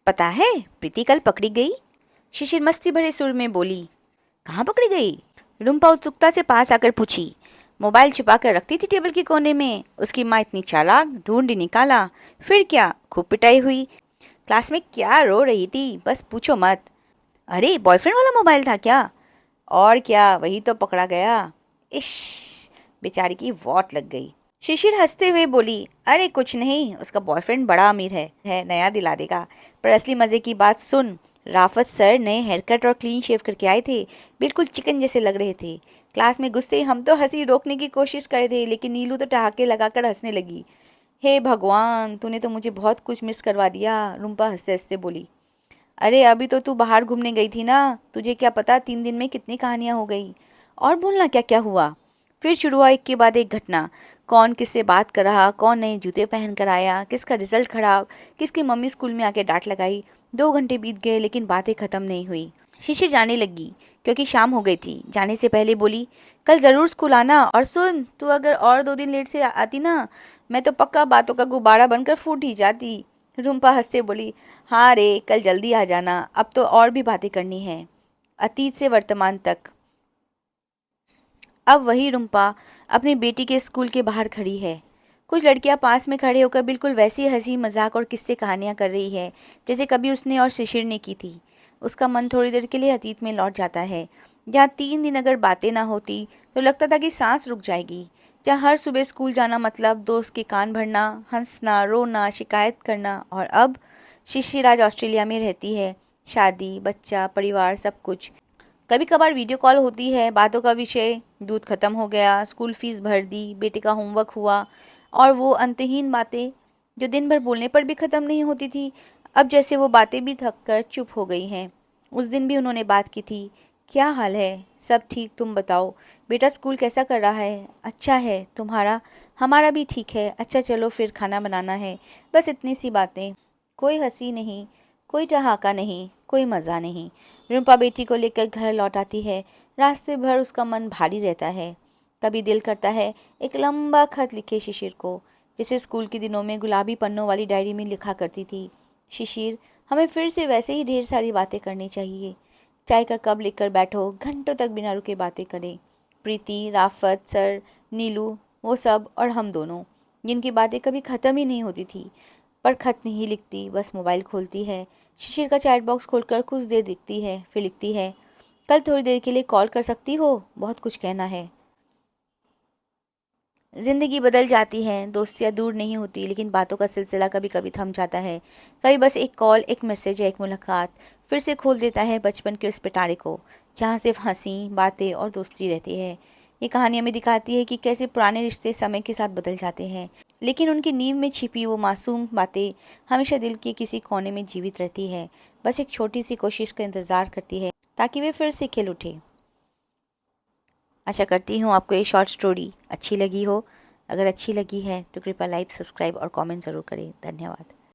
पता है, प्रीति कल पकड़ी गई। शिशिर मस्ती भरे सुर में बोली। कहाँ पकड़ी गई? रुम्पा उत्सुकता से पास आकर पूछी। मोबाइल छुपा कर रखती थी टेबल के कोने में। उसकी माँ इतनी चालाक, ढूंढ ही निकाला। फिर क्या, खूब पिटाई हुई। क्लास में क्या रो रही थी, बस पूछो मत। अरे, बॉयफ्रेंड वाला मोबाइल था क्या? और क्या, वही तो पकड़ा गया। इश, बेचारी की वॉट लग गई। शिशिर हंसते हुए बोली, अरे कुछ नहीं, उसका बॉयफ्रेंड बड़ा अमीर है नया दिला देगा। पर असली मजे की बात सुन। राफत सर नए हेयर कट और क्लीन शेव करके आए थे। बिल्कुल चिकन जैसे लग रहे थे। क्लास में गुस्से हम तो हंसी रोकने की कोशिश कर रहे थे, लेकिन नीलू तो ठहाके लगाकर हंसने लगी। हे भगवान, तूने तो मुझे बहुत कुछ मिस करवा दिया, रुम्पा हंसते हंसते बोली। अरे अभी तो तू बाहर घूमने गई थी ना, तुझे क्या पता 3 दिन में कितनी कहानियां हो गई। और बोलना क्या क्या हुआ। फिर शुरू हुआ एक के बाद एक घटना। कौन किससे बात कर रहा, कौन नए जूते पहन कर आया, किसका रिजल्ट खराब, किसकी मम्मी स्कूल में आके डांट लगाई। 2 घंटे बीत गए लेकिन बातें खत्म नहीं हुई। शीशी जाने लगी क्योंकि शाम हो गई थी। जाने से पहले बोली, कल जरूर स्कूल आना। और सुन, तू अगर और 2 दिन लेट से आती ना, मैं तो पक्का बातों का गुब्बारा बनकर फूट ही जाती। रुम्पा हंसते बोली, हाँ रे, कल जल्दी आ जाना, अब तो और भी बातें करनी है, अतीत से वर्तमान तक। अब वही रुम्पा अपनी बेटी के स्कूल के बाहर खड़ी है। कुछ लड़कियां पास में खड़े होकर बिल्कुल वैसी हंसी मजाक और किस्से कहानियां कर रही है जैसे कभी उसने और शिशिर ने की थी। उसका मन थोड़ी देर के लिए अतीत में लौट जाता है, जहाँ 3 दिन अगर बातें ना होती तो लगता था कि सांस रुक जाएगी। जहाँ हर सुबह स्कूल जाना मतलब दोस्त के कान भरना, हंसना, रोना, शिकायत करना। और अब शिशिर आज ऑस्ट्रेलिया में रहती है। शादी, बच्चा, परिवार, सब कुछ। कभी कभार वीडियो कॉल होती है, बातों का विषय, दूध खत्म हो गया, स्कूल फीस भर दी, बेटे का होमवर्क हुआ, और वो अंतहीन बातें जो दिन भर बोलने पर भी खत्म नहीं होती थी। अब जैसे वो बातें भी थक कर चुप हो गई हैं। उस दिन भी उन्होंने बात की थी। क्या हाल है? सब ठीक, तुम बताओ। बेटा स्कूल कैसा कर रहा है? अच्छा है। तुम्हारा? हमारा भी ठीक है। अच्छा चलो फिर खाना बनाना है। बस इतनी सी बातें। कोई हंसी नहीं, कोई ठहाका नहीं, कोई मज़ा नहीं। रुम्पा बेटी को लेकर घर लौट आती है। रास्ते भर उसका मन भारी रहता है। कभी दिल करता है एक लंबा खत लिखे शिशिर को, जैसे स्कूल के दिनों में गुलाबी पन्नों वाली डायरी में लिखा करती थी। शिशिर, हमें फिर से वैसे ही ढेर सारी बातें करनी चाहिए। चाय का कप लेकर बैठो, घंटों तक बिना रुके बातें करें। प्रीति, राफत सर, नीलू, वो सब और हम दोनों, जिनकी बातें कभी ख़त्म ही नहीं होती थी। पर खत नहीं लिखती, बस मोबाइल खोलती है, शिशिर का चैट बॉक्स खोलकर कुछ देर दिखती है, फिर लिखती है, कल थोड़ी देर के लिए कॉल कर सकती हो, बहुत कुछ कहना है। जिंदगी बदल जाती है, दोस्तियाँ दूर नहीं होती, लेकिन बातों का सिलसिला कभी कभी थम जाता है। कभी बस एक कॉल, एक मैसेज या एक मुलाकात फिर से खोल देता है बचपन के उस पिटारे को, जहाँ सिर्फ हंसी, बातें और दोस्ती रहती है। ये कहानी हमें दिखाती है कि कैसे पुराने रिश्ते समय के साथ बदल जाते हैं, लेकिन उनकी नींव में छिपी वो मासूम बातें हमेशा दिल के किसी कोने में जीवित रहती है। बस एक छोटी सी कोशिश का इंतज़ार करती है ताकि वे फिर से खिल उठे। आशा करती हूँ आपको ये शॉर्ट स्टोरी अच्छी लगी हो। अगर अच्छी लगी है तो कृपया लाइक, सब्सक्राइब और कमेंट ज़रूर करें। धन्यवाद।